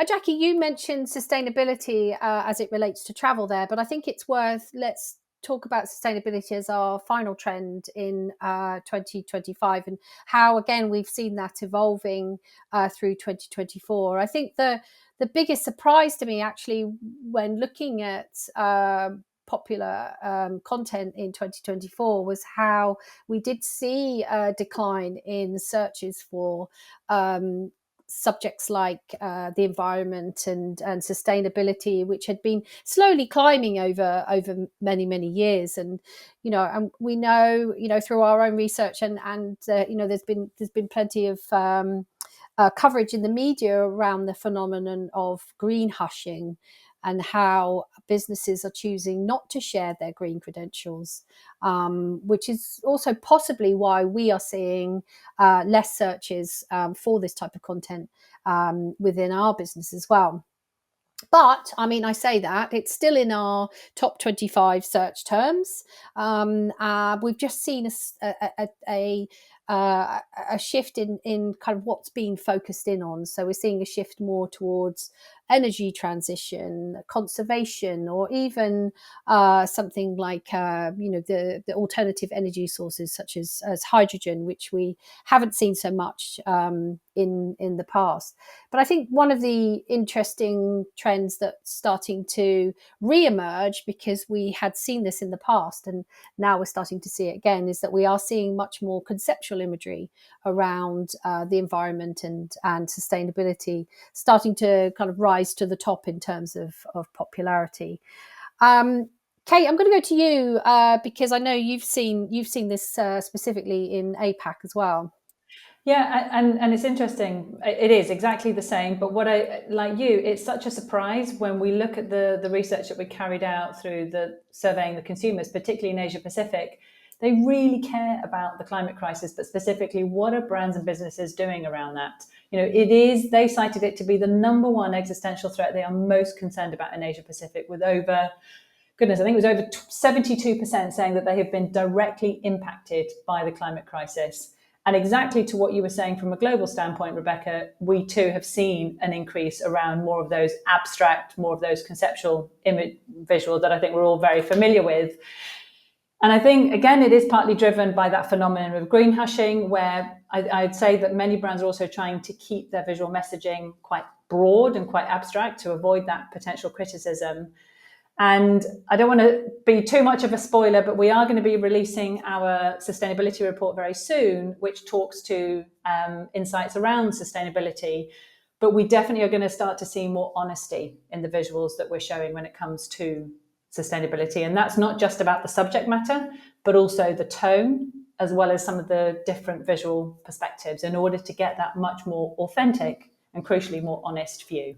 Jackie, you mentioned sustainability as it relates to travel there, but I think it's let's talk about sustainability as our final trend in 2025 and how, again, we've seen that evolving through 2024. I think the biggest surprise to me, actually, when looking at popular content in 2024 was how we did see a decline in searches for um, subjects like the environment and sustainability, which had been slowly climbing over many years. And and we know, through our own research and there's been plenty of coverage in the media around the phenomenon of green hushing and how businesses are choosing not to share their green credentials, which is also possibly why we are seeing less searches for this type of content within our business as well. But I mean, I say that it's still in our top 25 search terms. We've just seen a shift in kind of what's being focused in on. So we're seeing a shift more towards energy transition, conservation, or even something like the alternative energy sources such as hydrogen, which we haven't seen so much in the past. But I think one of the interesting trends that's starting to re-emerge, because we had seen this in the past and now we're starting to see it again, is that we are seeing much more conceptual imagery around the environment and sustainability starting to kind of rise to the top in terms of popularity. Kate, I'm going to go to you because I know you've seen this specifically in APAC as well. Yeah, and it's interesting. It is exactly the same. But what I like you, it's such a surprise when we look at the research that we carried out through the surveying the consumers, particularly in Asia Pacific. They really care about the climate crisis, but specifically, what are brands and businesses doing around that? They cited it to be the number one existential threat they are most concerned about in Asia Pacific, with over, goodness, I think it was over 72% saying that they have been directly impacted by the climate crisis. And exactly to what you were saying from a global standpoint, Rebecca, we too have seen an increase around more of those abstract, more of those conceptual visuals that I think we're all very familiar with. And I think, again, it is partly driven by that phenomenon of green hushing, where I'd say that many brands are also trying to keep their visual messaging quite broad and quite abstract to avoid that potential criticism. And I don't want to be too much of a spoiler, but we are going to be releasing our sustainability report very soon, which talks to insights around sustainability. But we definitely are going to start to see more honesty in the visuals that we're showing when it comes to sustainability. And that's not just about the subject matter, but also the tone, as well as some of the different visual perspectives, in order to get that much more authentic and, crucially, more honest view.